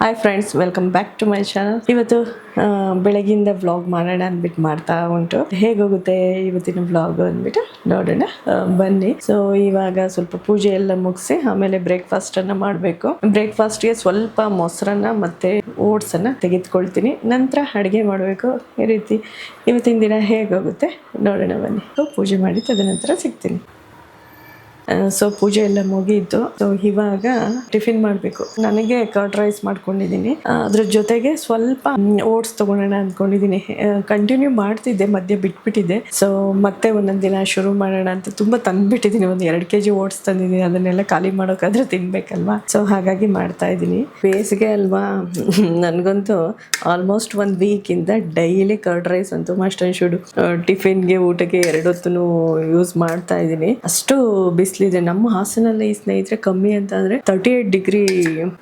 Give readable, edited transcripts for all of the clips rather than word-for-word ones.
Hi friends, welcome back to my channel. ಇವತ್ತು ಬೆಳಗಿಂದ vlog ಮಾಡೋಣ ಅಂದ್ಬಿಟ್ಟು ಮಾಡ್ತಾ ಉಂಟು. ಹೇಗೋಗುತ್ತೆ ಇವತ್ತಿನ ವ್ಲಾಗ್ ಅಂದ್ಬಿಟ್ಟು ನೋಡೋಣ ಬನ್ನಿ. ಸೊ ಇವಾಗ ಸ್ವಲ್ಪ ಪೂಜೆ ಎಲ್ಲ ಮುಗಿಸಿ ಆಮೇಲೆ ಬ್ರೇಕ್ಫಾಸ್ಟ್ ಅನ್ನ ಮಾಡಬೇಕು. ಬ್ರೇಕ್ಫಾಸ್ಟ್ಗೆ ಸ್ವಲ್ಪ ಮೊಸರನ್ನ ಮತ್ತೆ ಓಟ್ಸ್ ಅನ್ನ ತೆಗೆದುಕೊಳ್ತೀನಿ. ನಂತರ ಅಡುಗೆ ಮಾಡಬೇಕು. ಈ ರೀತಿ ಇವತ್ತಿನ ದಿನ ಹೇಗೋಗುತ್ತೆ ನೋಡೋಣ ಬನ್ನಿ. ಪೂಜೆ ಮಾಡಿ ತದನಂತರ ಸಿಗ್ತೀನಿ. ಸೊ ಪೂಜೆ ಎಲ್ಲ ಮುಗಿಯಿತು. ಸೊ ಇವಾಗ ಟಿಫಿನ್ ಮಾಡಬೇಕು. ನನಗೆ ಕರ್ಡ್ ರೈಸ್ ಮಾಡ್ಕೊಂಡಿದ್ದೀನಿ. ಅದ್ರ ಜೊತೆಗೆ ಸ್ವಲ್ಪ ಓಟ್ಸ್ ತಗೊಳ್ಳೋಣ ಅಂದ್ಕೊಂಡಿದ್ದೀನಿ. ಕಂಟಿನ್ಯೂ ಮಾಡ್ತಿದ್ದೆ, ಮಧ್ಯೆ ಬಿಟ್ಬಿಟ್ಟಿದ್ದೆ. ಸೊ ಮತ್ತೆ ಒಂದೊಂದು ದಿನ ಶುರು ಮಾಡೋಣ ಅಂತ ತುಂಬ ತಂದುಬಿಟ್ಟಿದ್ದೀನಿ. ಒಂದು 2 kg ಓಟ್ಸ್ ತಂದಿದ್ದೀನಿ. ಅದನ್ನೆಲ್ಲ ಖಾಲಿ ಮಾಡೋಕ್ಕಾದ್ರೆ ತಿನ್ಬೇಕಲ್ವಾ. ಸೊ ಹಾಗಾಗಿ ಮಾಡ್ತಾ ಇದ್ದೀನಿ. ಬೇಸಿಗೆ ಅಲ್ವಾ, ನನಗಂತೂ ಆಲ್ಮೋಸ್ಟ್ 1 ವೀಕಿಂದ ಡೈಲಿ ಕರ್ಡ್ ರೈಸ್ ಅಂತೂ ಮಸ್ಟ್ ಆ್ಯಂಡ್ ಶುಡ್. ಟಿಫಿನ್ಗೆ ಊಟಕ್ಕೆ 2 ಹೊತ್ತೂ ಯೂಸ್ ಮಾಡ್ತಾ ಇದ್ದೀನಿ. ಅಷ್ಟು ಬಿಸಿಲಿದೆ ನಮ್ಮ ಹಾಸನಲ್ಲಿ. ಸ್ನೇಹಿತರೆ, ಕಮ್ಮಿ ಅಂತ ಅಂದ್ರೆ 38 ಡಿಗ್ರಿ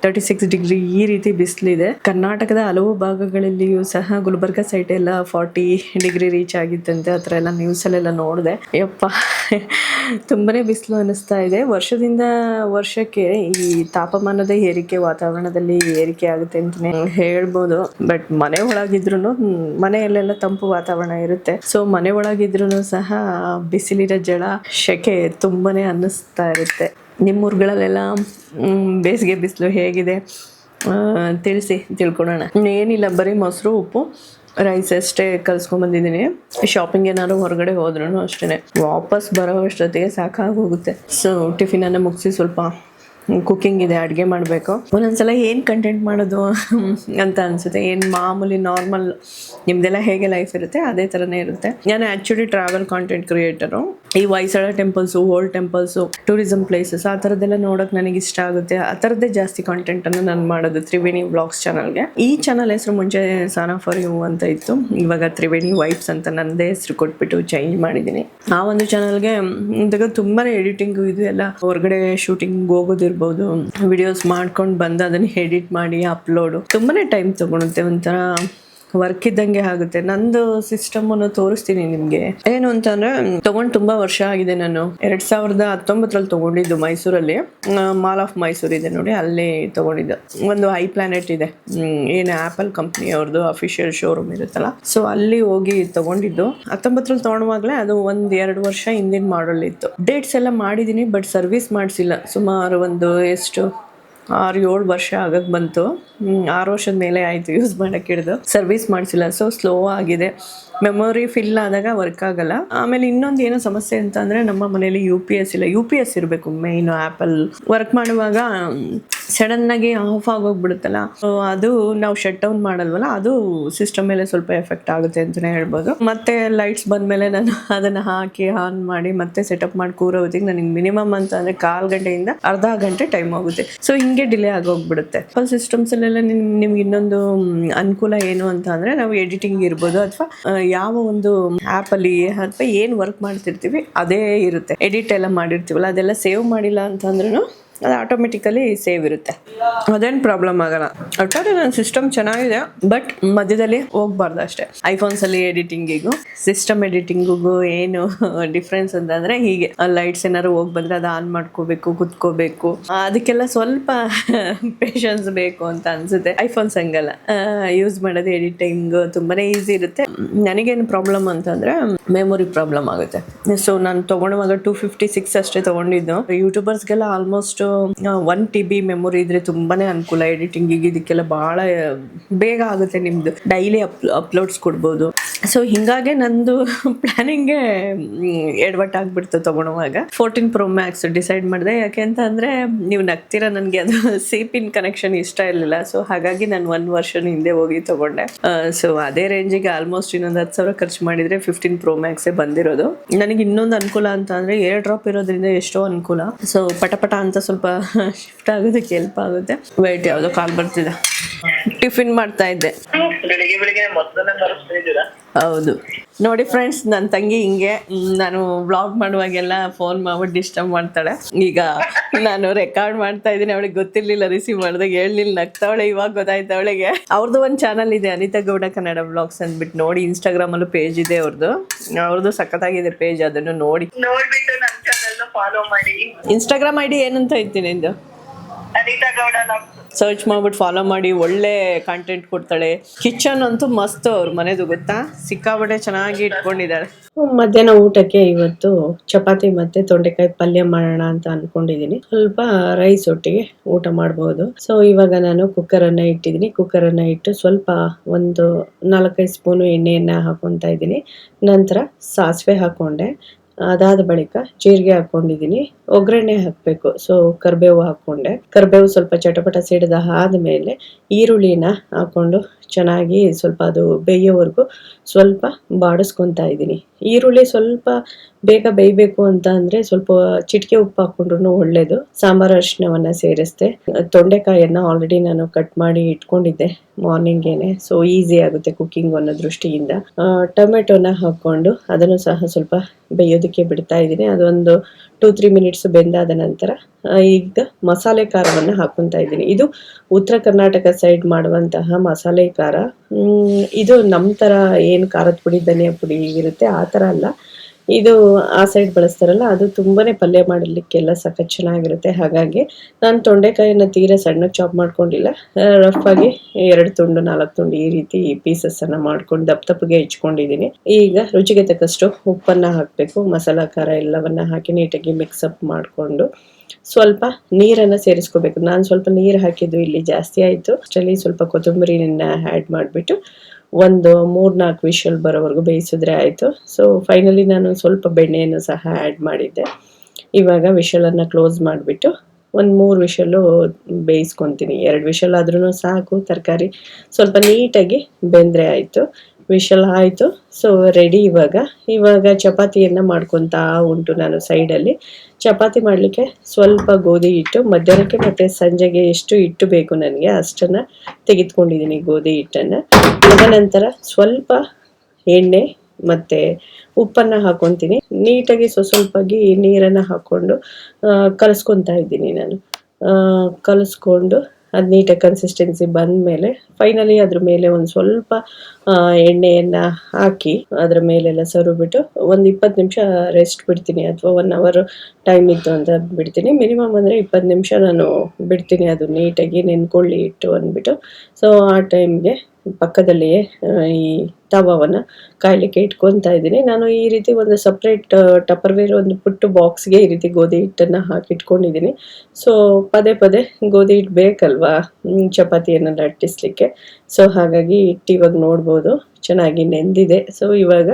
36 ಡಿಗ್ರಿ ಈ ರೀತಿ ಬಿಸಿಲಿದೆ. ಕರ್ನಾಟಕದ ಹಲವು ಭಾಗಗಳಲ್ಲಿಯೂ ಸಹ ಗುಲ್ಬರ್ಗ ಸೈಡ್ ಎಲ್ಲ 40 ಡಿಗ್ರಿ ರೀಚ್ ಆಗಿತ್ತಂತೆ. ಆ ಥರ ಎಲ್ಲ ನ್ಯೂಸಲ್ಲೆಲ್ಲ ನೋಡಿದೆ. ಯಪ್ಪ, ತುಂಬಾನೇ ಬಿಸಿಲು ಅನಿಸ್ತಾ ಇದೆ. ವರ್ಷದಿಂದ ವರ್ಷಕ್ಕೆ ಈ ತಾಪಮಾನದ ಏರಿಕೆ, ವಾತಾವರಣದಲ್ಲಿ ಏರಿಕೆ ಆಗುತ್ತೆ ಅಂತಲೇ ಹೇಳ್ಬೋದು. ಬಟ್ ಮನೆ ಒಳಗಿದ್ರು, ಮನೆಯಲ್ಲೆಲ್ಲ ತಂಪು ವಾತಾವರಣ ಇರುತ್ತೆ. ಸೊ ಮನೆ ಒಳಗಿದ್ರು ಸಹ ಬಿಸಿಲಿನ ಜಳ, ಶೆಕೆ ತುಂಬಾನೇ ಅನ್ನಿಸ್ತಾ ಇರುತ್ತೆ. ನಿಮ್ಮೂರುಗಳಲ್ಲೆಲ್ಲ ಬೇಸಿಗೆ ಬಿಸಿಲು ಹೇಗಿದೆ ತಿಳಿಸಿ, ತಿಳ್ಕೊಳೋಣ. ಏನಿಲ್ಲ, ಬರೀ ಮೊಸರು, ಉಪ್ಪು, ರೈಸ್ ಅಷ್ಟೇ ಕಲ್ಸ್ಕೊಂಡ್ಬಂದಿದ್ದೀನಿ. ಶಾಪಿಂಗ್ ಏನಾದ್ರು ಹೊರಗಡೆ ಹೋದ್ರೂ ಅಷ್ಟೇ, ವಾಪಸ್ ಬರೋ ಅಷ್ಟೊತ್ತಿಗೆ ಸಾಕಾಗೋಗುತ್ತೆ. ಸೊ ಟಿಫಿನನ್ನು ಮುಗಿಸಿ ಸ್ವಲ್ಪ ಕುಕ್ಕಿಂಗ್ ಇದೆ, ಅಡುಗೆ ಮಾಡಬೇಕು. ಒಂದೊಂದ್ಸಲ ಏನು ಕಂಟೆಂಟ್ ಮಾಡೋದು ಅಂತ ಅನಿಸುತ್ತೆ. ಏನು ಮಾಮೂಲಿ ನಾರ್ಮಲ್ ನಿಮ್ಮದೆಲ್ಲ ಹೇಗೆ ಲೈಫ್ ಇರುತ್ತೆ ಅದೇ ಥರನೇ ಇರುತ್ತೆ. ನಾನು ಆ್ಯಕ್ಚುಲಿ ಟ್ರಾವೆಲ್ ಕಾಂಟೆಂಟ್ ಕ್ರಿಯೇಟರು. ಈ Hoysala temples, old temples, tourism places ಆ ಥರದ್ದೆಲ್ಲ ನೋಡೋಕೆ ನನಗೆ ಇಷ್ಟ ಆಗುತ್ತೆ. ಆ ಥರದ್ದೇ ಜಾಸ್ತಿ ಕಾಂಟೆಂಟನ್ನು ನಾನು ಮಾಡೋದು ತ್ರಿವೇಣಿ ವ್ಲಾಗ್ಸ್ ಚಾನಲ್ಗೆ. ಈ ಚಾನಲ್ ಹೆಸರು ಮುಂಚೆ ಸಾನಾ ಫಾರ್ ಯು ಅಂತ ಇತ್ತು. ಇವಾಗ ತ್ರಿವೇಣಿ ವೈಬ್ಸ್ ಅಂತ ನನ್ನದೇ ಹೆಸರು ಕೊಟ್ಬಿಟ್ಟು ಚೇಂಜ್ ಮಾಡಿದ್ದೀನಿ. ಆ ಒಂದು ಚಾನಲ್ಗೆ ತುಂಬಾ ಎಡಿಟಿಂಗು ಇದು ಎಲ್ಲ, ಹೊರಗಡೆ ಶೂಟಿಂಗ್ ಹೋಗೋದಿರ್ಬೋದು, ವಿಡಿಯೋಸ್ ಮಾಡ್ಕೊಂಡು ಬಂದು ಅದನ್ನು ಎಡಿಟ್ ಮಾಡಿ ಅಪ್ಲೋಡು ತುಂಬಾನೇ ಟೈಮ್ ತಗೊಳುತ್ತೆ. ಒಂಥರ ವರ್ಕ್ ಇದ್ದಂಗೆ ಆಗುತ್ತೆ. ನಂದು ಸಿಸ್ಟಮ್ ಅನ್ನು ತೋರಿಸ್ತೀನಿ ನಿಮ್ಗೆ. ಏನು ಅಂತಂದ್ರೆ, ತಗೊಂಡು ತುಂಬಾ ವರ್ಷ ಆಗಿದೆ. ನಾನು 2019 ತಗೊಂಡಿದ್ದು ಮೈಸೂರಲ್ಲಿ. ಮಾಲ್ ಆಫ್ ಮೈಸೂರ್ ಇದೆ ನೋಡಿ, ಅಲ್ಲಿ ತಗೊಂಡಿದ್ದು. ಒಂದು ಐ ಪ್ಲಾನೆಟ್ ಇದೆ, ಏನು ಆಪಲ್ ಕಂಪ್ನಿ ಅವ್ರದ್ದು ಅಫಿಷಿಯಲ್ ಶೋರೂಮ್ ಇರುತ್ತಲ್ಲ. ಸೊ ಅಲ್ಲಿ ಹೋಗಿ ತಗೊಂಡಿದ್ದು. 19 ತಗೊಳುವಾಗಲೇ ಅದು 1-2 ವರ್ಷ ಹಿಂದಿನ ಮಾಡಲ್ ಇತ್ತು. ಡೇಟ್ಸ್ ಎಲ್ಲ ಮಾಡಿದ್ದೀನಿ, ಬಟ್ ಸರ್ವಿಸ್ ಮಾಡಿಸಿಲ್ಲ. ಸುಮಾರು ಒಂದು 6-7 ವರ್ಷ ಆಗಕ್ಕೆ ಬಂತು. 6 ವರ್ಷದ ಮೇಲೆ ಆಯಿತು ಯೂಸ್ ಮಾಡೋಕ್ಕೆ ಹಿಡಿದು. ಸರ್ವಿಸ್ ಮಾಡಿಸಿಲ್ಲ. ಸೊ ಸ್ಲೋ ಆಗಿದೆ. ಮೆಮೊರಿ ಫಿಲ್ ಆದಾಗ ವರ್ಕ್ ಆಗಲ್ಲ. ಆಮೇಲೆ ಇನ್ನೊಂದು ಏನೋ ಸಮಸ್ಯೆ ಅಂತ ಅಂದರೆ, ನಮ್ಮ ಮನೇಲಿ UPS ಇಲ್ಲ. UPS ಇರಬೇಕು ಮೇಯ್ನು. ಆ್ಯಪಲ್ ವರ್ಕ್ ಮಾಡುವಾಗ ಸಡನ್ನಾಗಿ ಆಫ್ ಆಗೋಗ್ಬಿಡುತ್ತಲ್ಲ, ಸೊ ಅದು ನಾವು ಶಟ್ ಡೌನ್ ಮಾಡಲ್ವಲ್ಲ, ಅದು ಸಿಸ್ಟಮ್ ಮೇಲೆ ಸ್ವಲ್ಪ ಎಫೆಕ್ಟ್ ಆಗುತ್ತೆ ಅಂತಲೇ ಹೇಳ್ಬೋದು. ಮತ್ತೆ ಲೈಟ್ಸ್ ಬಂದಮೇಲೆ ನಾನು ಅದನ್ನು ಹಾಕಿ ಆನ್ ಮಾಡಿ ಮತ್ತೆ ಸೆಟಪ್ ಮಾಡಿ ಕೂರೋ ಹೊತ್ತಿಗೆ ನನಗೆ ಮಿನಿಮಮ್ ಅಂತ ಅಂದರೆ 1/4 ಗಂಟೆಯಿಂದ ಅರ್ಧ ಗಂಟೆ ಟೈಮ್ ಹೋಗುತ್ತೆ. ಸೊ ಹಿಂಗೆ ಡಿಲೇ ಆಗೋಗ್ಬಿಡುತ್ತೆ. ಆಪಲ್ ಸಿಸ್ಟಮ್ಸಲ್ಲೆಲ್ಲ ನಿಮ್ಗೆ ಇನ್ನೊಂದು ಅನುಕೂಲ ಏನು ಅಂತ ಅಂದರೆ, ನಾವು ಎಡಿಟಿಂಗ್ ಇರ್ಬೋದು ಅಥವಾ ಯಾವ ಒಂದು ಆ್ಯಪಲ್ಲಿ ಅಥವಾ ಏನು ವರ್ಕ್ ಮಾಡ್ತಿರ್ತೀವಿ ಅದೇ ಇರುತ್ತೆ. ಎಡಿಟ್ ಎಲ್ಲ ಮಾಡಿರ್ತೀವಲ್ಲ, ಅದೆಲ್ಲ ಸೇವ್ ಮಾಡಿಲ್ಲ ಅಂತಂದ್ರೂ ಅದು ಆಟೋಮೆಟಿಕಲಿ ಸೇವ್ ಇರುತ್ತೆ. ಅದೇನು ಪ್ರಾಬ್ಲಮ್ ಆಗಲ್ಲ. ಒಟ್ಟಾರೆ ನನ್ನ ಸಿಸ್ಟಮ್ ಚೆನ್ನಾಗಿದೆ, ಬಟ್ ಮಧ್ಯದಲ್ಲಿ ಹೋಗ್ಬಾರ್ದು ಅಷ್ಟೇ. ಐಫೋನ್ಸಲ್ಲಿ ಎಡಿಟಿಂಗಿಗೂ ಸಿಸ್ಟಮ್ ಎಡಿಟಿಂಗಿಗೂ ಏನು ಡಿಫ್ರೆನ್ಸ್ ಅಂತಂದರೆ, ಹೀಗೆ ಲೈಟ್ಸ್ ಏನಾದ್ರು ಹೋಗಿ ಬಂದರೆ ಅದು ಆನ್ ಮಾಡ್ಕೋಬೇಕು, ಕುತ್ಕೋಬೇಕು. ಅದಕ್ಕೆಲ್ಲ ಸ್ವಲ್ಪ ಪೇಷನ್ಸ್ ಬೇಕು ಅಂತ ಅನಿಸುತ್ತೆ. ಐಫೋನ್ಸ್ ಹಂಗಲ್ಲ, ಯೂಸ್ ಮಾಡೋದು ಎಡಿಟಿಂಗ್ ತುಂಬಾ ಈಸಿ ಇರುತ್ತೆ. ನನಗೇನು ಪ್ರಾಬ್ಲಮ್ ಅಂತಂದರೆ ಮೆಮೊರಿ ಪ್ರಾಬ್ಲಮ್ ಆಗುತ್ತೆ. ಸೊ ನಾನು ತೊಗೊಳುವಾಗ 256 ಅಷ್ಟೇ ತೊಗೊಂಡಿದ್ದು. ಯೂಟ್ಯೂಬರ್ಸ್ಗೆಲ್ಲ ಆಲ್ಮೋಸ್ಟ್ 1 TB ಮೆಮೊರಿ ಇದ್ರೆ ತುಂಬಾನೇ ಅನುಕೂಲ. ಎಡಿಟಿಂಗಿಗೆ ಇದಕ್ಕೆಲ್ಲ ಭಾಳ ಬೇಗ ಆಗುತ್ತೆ. ನಿಮ್ಮದು ಡೈಲಿ ಅಪ್ಲೋಡ್ಸ್ ಕೊಡ್ಬೋದು. ಸೊ ಹಿಂಗಾಗಿ ನಂದು ಪ್ಲಾನಿಂಗ್ಗೆ ಎಡವಟ್ಟಾಗ್ಬಿಡ್ತು ತೊಗೊಳುವಾಗ. 14 Pro Max ಡಿಸೈಡ್ ಮಾಡಿದೆ. ಯಾಕೆ ಅಂತ ಅಂದರೆ, ನೀವು ನಗ್ತೀರಾ, ನನಗೆ ಅದು ಪಿನ್ ಕನೆಕ್ಷನ್ ಇಷ್ಟ ಇರಲಿಲ್ಲ. ಸೊ ಹಾಗಾಗಿ ನಾನು 1 ವರ್ಷದ ಹಿಂದೆ ಹೋಗಿ ತೊಗೊಂಡೆ. ಸೊ ಅದೇ ರೇಂಜಿಗೆ ಆಲ್ಮೋಸ್ಟ್ ಇನ್ನೊಂದು 10,000 ಖರ್ಚು ಮಾಡಿದರೆ 15 Pro Max ಬಂದಿರೋದು. ನನಗೆ ಇನ್ನೊಂದು ಅನುಕೂಲ ಅಂತ ಅಂದರೆ, ಏರ್ ಡ್ರಾಪ್ ಇರೋದ್ರಿಂದ ಎಷ್ಟೋ ಅನುಕೂಲ. ಸೊ ಪಟ ಅಂತ ಸ್ವಲ್ಪ ಶಿಫ್ಟ್ ಆಗೋದಕ್ಕೆ ಹೆಲ್ಪ್ ಆಗುತ್ತೆ. ವೇಟ್, ಯಾವುದೋ ಕಾಲ್ ಬರ್ತಿದೆ. ಟಿಫಿನ್ ಮಾಡ್ತಾ ಇದ್ದೆ. ಹೌದು ನೋಡಿ ಫ್ರೆಂಡ್ಸ್, ನನ್ನ ತಂಗಿ ಹಿಂಗೆ ನಾನು ವ್ಲಾಗ್ ಮಾಡುವಾಗೆಲ್ಲ ಫೋನ್ ಮಾಡ್ಬಿಟ್ಟು ಡಿಸ್ಟರ್ಬ್ ಮಾಡ್ತಾಳೆ. ಈಗ ನಾನು ರೆಕಾರ್ಡ್ ಮಾಡ್ತಾ ಇದ್ದೀನಿ, ಅವಳಿಗೆ ಗೊತ್ತಿರಲಿಲ್ಲ, ರಿಸೀವ್ ಮಾಡಿದಾಗ ಹೇಳಲಿಲ್ಲ, ನಗ್ತಾವಳೆ. ಇವಾಗ ಗೊತ್ತಾಯ್ತು ಅವಳಿಗೆ. ಅವ್ರದ್ದು ಒಂದು ಚಾನಲ್ ಇದೆ, ಅನಿತಾ ಗೌಡ ಕನ್ನಡ ವ್ಲಾಗ್ಸ್ ಅಂದ್ಬಿಟ್ಟು. ನೋಡಿ, ಇನ್ಸ್ಟಾಗ್ರಾಮಲ್ಲೂ ಪೇಜ್ ಇದೆ ಅವ್ರದ್ದು ಸಖತ್ತಾಗಿದೆ ಪೇಜ್. ಅದನ್ನು ನೋಡ್ಬಿಟ್ಟು ನನ್ನ ಚಾನಲ್ನ ಫಾಲೋ ಮಾಡಿ. ಇನ್ಸ್ಟಾಗ್ರಾಮ್ ID ಏನಂತ ಇದ್ದೀನಿ ನಿಂದು? ಸರ್ಚ್ ಮಾಡ್ಬಿಟ್ಟು ಫಾಲೋ ಮಾಡಿ, ಒಳ್ಳೆ ಕಂಟೆಂಟ್ ಕೊಡ್ತಾಳೆ. ಕಿಚನ್ ಅಂತೂ ಮಸ್ತ್ ಅವ್ರ ಮನೆದು, ಗೊತ್ತಾ, ಸಿಕ್ಕಾಬಟ್ಟೆ ಚೆನ್ನಾಗಿ ಇಟ್ಕೊಂಡಿದ್ದಾಳೆ. ಮಧ್ಯಾಹ್ನ ಊಟಕ್ಕೆ ಇವತ್ತು ಚಪಾತಿ ಮತ್ತೆ ತೊಂಡೆಕಾಯಿ ಪಲ್ಯ ಮಾಡೋಣ ಅಂತ ಅನ್ಕೊಂಡಿದೀನಿ. ಸ್ವಲ್ಪ ರೈಸ್ ಒಟ್ಟಿಗೆ ಊಟ ಮಾಡಬಹುದು. ಸೊ ಇವಾಗ ನಾನು ಕುಕ್ಕರ್ ಅನ್ನ ಇಟ್ಟಿದ್ದೀನಿ. ಕುಕ್ಕರ್ ಅನ್ನ ಇಟ್ಟು ಸ್ವಲ್ಪ ಒಂದು 4-5 ಸ್ಪೂನ್ ಎಣ್ಣೆಯನ್ನ ಹಾಕೊಂತಾ ಇದ್ದೀನಿ. ನಂತರ ಸಾಸಿವೆ ಹಾಕೊಂಡೆ. ಅದಾದ ಬಳಿಕ ಜೀರಿಗೆ ಹಾಕೊಂಡಿದ್ದೀನಿ. ಒಗ್ಗರಣೆ ಹಾಕಬೇಕು. ಸೊ ಕರಿಬೇವು ಹಾಕೊಂಡೆ. ಕರಿಬೇವು ಸ್ವಲ್ಪ ಚಟಪಟ ಸಿಡಿದ ಆದ್ಮೇಲೆ ಈರುಳ್ಳಿನ ಹಾಕೊಂಡು ಚೆನ್ನಾಗಿ ಸ್ವಲ್ಪ ಅದು ಬೇಯೋವರೆಗೂ ಸ್ವಲ್ಪ ಬಾಡಿಸ್ಕೊತಾ ಇದ್ದೀನಿ. ಈರುಳ್ಳಿ ಸ್ವಲ್ಪ ಬೇಗ ಬೇಯಬೇಕು ಅಂತ ಅಂದ್ರೆ ಸ್ವಲ್ಪ ಚಿಟಿಕೆ ಉಪ್ಪು ಹಾಕೊಂಡ್ರು ಒಳ್ಳೇದು. ಸಾಂಬಾರ್ ಅರಿಶಿನವನ್ನ ಸೇರಿಸ್ದೆ. ತೊಂಡೆಕಾಯಿಯನ್ನ ಆಲ್ರೆಡಿ ನಾನು ಕಟ್ ಮಾಡಿ ಇಟ್ಕೊಂಡಿದ್ದೆ ಮಾರ್ನಿಂಗೇನೆ. ಸೊ ಈಸಿ ಆಗುತ್ತೆ ಕುಕಿಂಗ್ ಅನ್ನೋ ದೃಷ್ಟಿಯಿಂದ. ಟೊಮೆಟೊನ ಹಾಕೊಂಡು ಅದನ್ನು ಸಹ ಸ್ವಲ್ಪ ಬೇಯೋದಕ್ಕೆ ಬಿಡ್ತಾ ಇದ್ದೀನಿ. ಅದೊಂದು 2-3 ಮಿನಿಟ್ಸ್ ಬೆಂದಾದ ನಂತರ ಈಗ ಮಸಾಲೆ ಖಾರವನ್ನ ಹಾಕೊಂತಾ ಇದ್ದೀನಿ. ಇದು ಉತ್ತರ ಕರ್ನಾಟಕ ಸೈಡ್ ಮಾಡುವಂತಹ ಮಸಾಲೆ ಖಾರ. ಇದು ನಮ್ಮ ತರ ಏನ್ ಖಾರದ ಪುಡಿ ಧನಿಯಾ ಪುಡಿ ಇರುತ್ತೆ ಆ ತರ ಅಲ್ಲ. ಇದು ಆ ಸೈಡ್ ಬಳಸ್ತಾರಲ್ಲ, ಅದು ತುಂಬಾನೇ ಪಲ್ಯ ಮಾಡಲಿಕ್ಕೆಲ್ಲ ಸಖತ್ ಚೆನ್ನಾಗಿರುತ್ತೆ. ಹಾಗಾಗಿ ನಾನು ತೊಂಡೆಕಾಯಿನ ತೀರಾ ಸಣ್ಣಗೆ ಚಾಪ್ ಮಾಡ್ಕೊಂಡಿಲ್ಲ. ರಫ್ ಆಗಿ 2 ತುಂಡು 4 ತುಂಡು ಈ ರೀತಿ ಪೀಸಸ್ ಅನ್ನ ಮಾಡ್ಕೊಂಡು ದಪ್ಪಗೆ ಹೆಚ್ಕೊಂಡಿದ್ದೀನಿ. ಈಗ ರುಚಿಗೆ ತಕ್ಕಷ್ಟು ಉಪ್ಪನ್ನ ಹಾಕಬೇಕು. ಮಸಾಲಾ ಖಾರ ಎಲ್ಲವನ್ನ ಹಾಕಿ ನೀಟಾಗಿ ಮಿಕ್ಸ್ ಅಪ್ ಮಾಡಿಕೊಂಡು ಸ್ವಲ್ಪ ನೀರನ್ನ ಸೇರಿಸ್ಕೋಬೇಕು. ನಾನು ಸ್ವಲ್ಪ ನೀರು ಹಾಕಿದ್ದು ಇಲ್ಲಿ ಜಾಸ್ತಿ ಆಯ್ತು. ಅಷ್ಟರಲ್ಲಿ ಸ್ವಲ್ಪ ಕೊತ್ತಂಬರಿನ ಆ್ಯಡ್ ಮಾಡಿಬಿಟ್ಟು ಒಂದು 3-4 ವಿಷಲ್ ಬರೋವರೆಗೂ ಬೇಯಿಸಿದ್ರೆ ಆಯಿತು. ಸೊ ಫೈನಲಿ ನಾನು ಸ್ವಲ್ಪ ಬೆಣ್ಣೆಯನ್ನು ಸಹ ಆ್ಯಡ್ ಮಾಡಿದ್ದೆ. ಇವಾಗ ವಿಷಲನ್ನು ಕ್ಲೋಸ್ ಮಾಡಿಬಿಟ್ಟು ಒಂದು 3 ವಿಷಲು ಬೇಯಿಸ್ಕೊತೀನಿ. 2 ವಿಷಲ್ ಆದ್ರೂ ಸಾಕು. ತರಕಾರಿ ಸ್ವಲ್ಪ ನೀಟಾಗಿ ಬೆಂದರೆ ಆಯಿತು. ವಿಷಲ್ ಆಯಿತು. So ready. ಇವಾಗ ಚಪಾತಿಯನ್ನು ಮಾಡ್ಕೊತಾ ಉಂಟು ನಾನು ಸೈಡಲ್ಲಿ. ಚಪಾತಿ ಮಾಡಲಿಕ್ಕೆ ಸ್ವಲ್ಪ ಗೋಧಿ ಹಿಟ್ಟು ಮಧ್ಯಾಹ್ನಕ್ಕೆ ಮತ್ತು ಸಂಜೆಗೆ ಎಷ್ಟು ಹಿಟ್ಟು ಬೇಕು ನನಗೆ ಅಷ್ಟನ್ನು ತೆಗೆದುಕೊಂಡಿದ್ದೀನಿ ಗೋಧಿ ಹಿಟ್ಟನ್ನು. ತದನಂತರ ಸ್ವಲ್ಪ ಎಣ್ಣೆ ಮತ್ತು ಉಪ್ಪನ್ನು ಹಾಕೊತೀನಿ. ನೀಟಾಗಿ ಸ್ವಲ್ಪವಾಗಿ ನೀರನ್ನು ಹಾಕ್ಕೊಂಡು ಕಲಿಸ್ಕೊತಾ ಇದ್ದೀನಿ ನಾನು. ಕಲಿಸ್ಕೊಂಡು ಅದು ನೀಟಾಗಿ ಕನ್ಸಿಸ್ಟೆನ್ಸಿ ಬಂದಮೇಲೆ ಫೈನಲಿ ಅದ್ರ ಮೇಲೆ ಒಂದು ಸ್ವಲ್ಪ ಎಣ್ಣೆಯನ್ನು ಹಾಕಿ ಅದ್ರ ಮೇಲೆಲ್ಲ ಸರಿಬಿಟ್ಟು ಒಂದು 20 ನಿಮಿಷ ರೆಸ್ಟ್ ಬಿಡ್ತೀನಿ, ಅಥವಾ 1 ಅವರ್ ಟೈಮ್ ಇತ್ತು ಅಂತ ಬಿಡ್ತೀನಿ. ಮಿನಿಮಮ್ ಅಂದರೆ 20 ನಿಮಿಷ ನಾನು ಬಿಡ್ತೀನಿ ಅದು ನೀಟಾಗಿ ನೆನ್ಕೊಳ್ಳಿ ಇಟ್ಟು ಅಂದ್ಬಿಟ್ಟು. ಸೊ ಆ ಟೈಮ್ಗೆ ಪಕ್ಕದಲ್ಲಿಯೇ ಈ ತವವನ್ನು ಕಾಯಲಿಕ್ಕೆ ಇಟ್ಕೊತಾ ಇದ್ದೀನಿ. ನಾನು ಈ ರೀತಿ ಒಂದು ಸಪ್ರೇಟ್ ಟಪ್ಪರ್ವೇರ್ ಒಂದು ಪುಟ್ಟು ಬಾಕ್ಸ್ಗೆ ಈ ರೀತಿ ಗೋಧಿ ಹಿಟ್ಟನ್ನು ಹಾಕಿಟ್ಕೊಂಡಿದ್ದೀನಿ. ಸೊ ಪದೇ ಪದೇ ಗೋಧಿ ಹಿಟ್ಟು ಬೇಕಲ್ವಾ ಚಪಾತಿಯನ್ನು ಲಟ್ಟಿಸ್ಲಿಕ್ಕೆ. ಸೊ ಹಾಗಾಗಿ ಹಿಟ್ಟು ಇವಾಗ ನೋಡ್ಬೋದು ಚೆನ್ನಾಗಿ ನೆಂದಿದೆ. ಸೊ ಇವಾಗ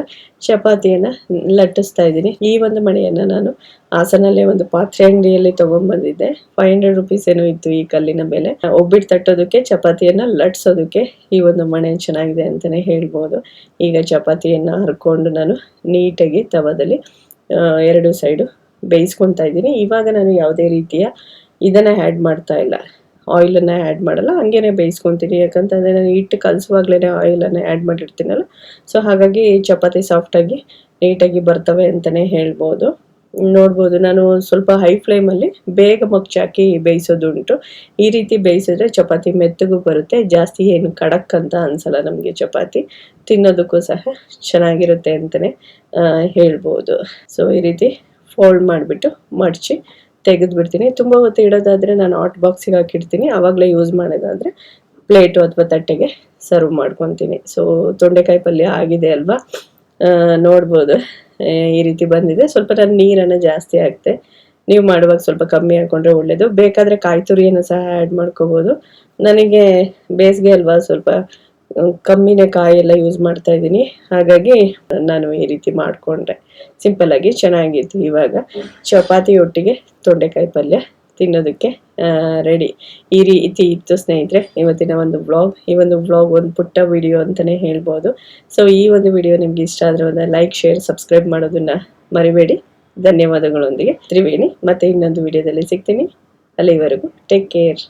ಚಪಾತಿಯನ್ನು ಲಟ್ಟಿಸ್ತಾ ಇದ್ದೀನಿ. ಈ ಒಂದು ಮಣೆಯನ್ನು ನಾನು ಹಾಸನಲ್ಲೇ ಒಂದು ಪಾತ್ರೆ ಅಂಗಡಿಯಲ್ಲಿ ತಗೊಂಡ್ಬಂದಿದ್ದೆ. 500 ರುಪೀಸ್ ಏನೋ ಇತ್ತು ಈ ಕಲ್ಲಿನ ಬೆಲೆ. ಒಬ್ಬಿಟ್ಟು ತಟ್ಟೋದಕ್ಕೆ ಚಪಾತಿಯನ್ನು ಲಟ್ಸೋದಕ್ಕೆ ಈ ಒಂದು ಮಣೆ ಚೆನ್ನಾಗಿದೆ ಅಂತಲೇ ಹೇಳ್ಬೋದು. ಈಗ ಚಪಾತಿಯನ್ನು ಹರ್ಕೊಂಡು ನಾನು ನೀಟಾಗಿ ತವದಲ್ಲಿ 2 ಸೈಡು ಬೇಯಿಸ್ಕೊತಾ ಇದ್ದೀನಿ. ಇವಾಗ ನಾನು ಯಾವುದೇ ರೀತಿಯ ಇದನ್ನು ಆ್ಯಡ್ ಮಾಡ್ತಾ ಇಲ್ಲ, ಆಯಿಲನ್ನು ಆ್ಯಡ್ ಮಾಡಲ್ಲ, ಹಂಗೇನೆ ಬೇಯಿಸ್ಕೊತೀನಿ. ಯಾಕಂತಂದರೆ ನಾನು ಹಿಟ್ಟು ಕಲಿಸುವಾಗಲೇ ಆಯಿಲನ್ನು ಆ್ಯಡ್ ಮಾಡಿರ್ತೀನಲ್ಲ. ಸೊ ಹಾಗಾಗಿ ಚಪಾತಿ ಸಾಫ್ಟಾಗಿ ನೀಟಾಗಿ ಬರ್ತವೆ ಅಂತಲೇ ಹೇಳ್ಬೋದು. ನೋಡ್ಬೋದು ನಾನು ಸ್ವಲ್ಪ ಹೈ ಫ್ಲೇಮಲ್ಲಿ ಬೇಗ ಮಗ್ಚಾಕಿ ಬೇಯಿಸೋದುಂಟು. ಈ ರೀತಿ ಬೇಯಿಸಿದ್ರೆ ಚಪಾತಿ ಮೆತ್ತಗೂ ಬರುತ್ತೆ, ಜಾಸ್ತಿ ಏನು ಖಡಕ್ ಅಂತ ಅನಿಸಲ್ಲ ನಮಗೆ. ಚಪಾತಿ ತಿನ್ನೋದಕ್ಕೂ ಸಹ ಚೆನ್ನಾಗಿರುತ್ತೆ ಅಂತಲೇ ಹೇಳ್ಬೋದು. ಸೊ ಈ ರೀತಿ ಫೋಲ್ಡ್ ಮಾಡಿಬಿಟ್ಟು ಮಡಚಿ ತೆಗೆದುಬಿಡ್ತೀನಿ. ತುಂಬ ಹೊತ್ತು ಇಡೋದಾದರೆ ನಾನು ಹಾಟ್ ಬಾಕ್ಸಿಗೆ ಹಾಕಿಡ್ತೀನಿ. ಆವಾಗಲೇ ಯೂಸ್ ಮಾಡೋದಾದರೆ ಪ್ಲೇಟು ಅಥವಾ ತಟ್ಟೆಗೆ ಸರ್ವ್ ಮಾಡ್ಕೊತೀನಿ. ಸೊ ತೊಂಡೆಕಾಯಿ ಪಲ್ಯ ಆಗಿದೆ ಅಲ್ವಾ, ನೋಡ್ಬೋದು ಈ ರೀತಿ ಬಂದಿದೆ. ಸ್ವಲ್ಪ ನಾನು ನೀರನ್ನು ಜಾಸ್ತಿ ಹಾಕ್ತೆ. ನೀವು ಮಾಡುವಾಗ ಸ್ವಲ್ಪ ಕಮ್ಮಿ ಹಾಕ್ಕೊಂಡ್ರೆ ಒಳ್ಳೆಯದು. ಬೇಕಾದರೆ ಕಾಯಿ ತುರಿಯನ್ನು ಸಹ ಆ್ಯಡ್ ಮಾಡ್ಕೋಬೋದು. ನನಗೆ ಬೇಸಿಗೆ ಅಲ್ವಾ ಸ್ವಲ್ಪ ಕಮ್ಮಿನೇ ಕಾಯಿ ಎಲ್ಲ ಯೂಸ್ ಮಾಡ್ತಾ ಇದ್ದೀನಿ. ಹಾಗಾಗಿ ನಾನು ಈ ರೀತಿ ಮಾಡಿಕೊಂಡ್ರೆ ಸಿಂಪಲ್ಲಾಗಿ ಚೆನ್ನಾಗಿತ್ತು. ಇವಾಗ ಚಪಾತಿ ಒಟ್ಟಿಗೆ ತೊಂಡೆಕಾಯಿ ಪಲ್ಯ ತಿನ್ನೋದಕ್ಕೆ ರೆಡಿ. ಈ ರೀತಿ ಇತ್ತು ಸ್ನೇಹಿತರೆ ಇವತ್ತಿನ ಒಂದು ವ್ಲಾಗ್. ಈ ಒಂದು ವ್ಲಾಗ್ ಒಂದು ಪುಟ್ಟ ವಿಡಿಯೋ ಅಂತಲೇ ಹೇಳ್ಬೋದು. ಸೊ ಈ ಒಂದು ವಿಡಿಯೋ ನಿಮ್ಗೆ ಇಷ್ಟ ಆದರೆ ಒಂದು ಲೈಕ್, ಶೇರ್, ಸಬ್ಸ್ಕ್ರೈಬ್ ಮಾಡೋದನ್ನ ಮರಿಬೇಡಿ. ಧನ್ಯವಾದಗಳೊಂದಿಗೆ ತ್ರಿವೇಣಿ. ಮತ್ತೆ ಇನ್ನೊಂದು ವಿಡಿಯೋದಲ್ಲಿ ಸಿಗ್ತೀನಿ. ಅಲ್ಲಿವರೆಗೂ ಟೇಕ್ ಕೇರ್.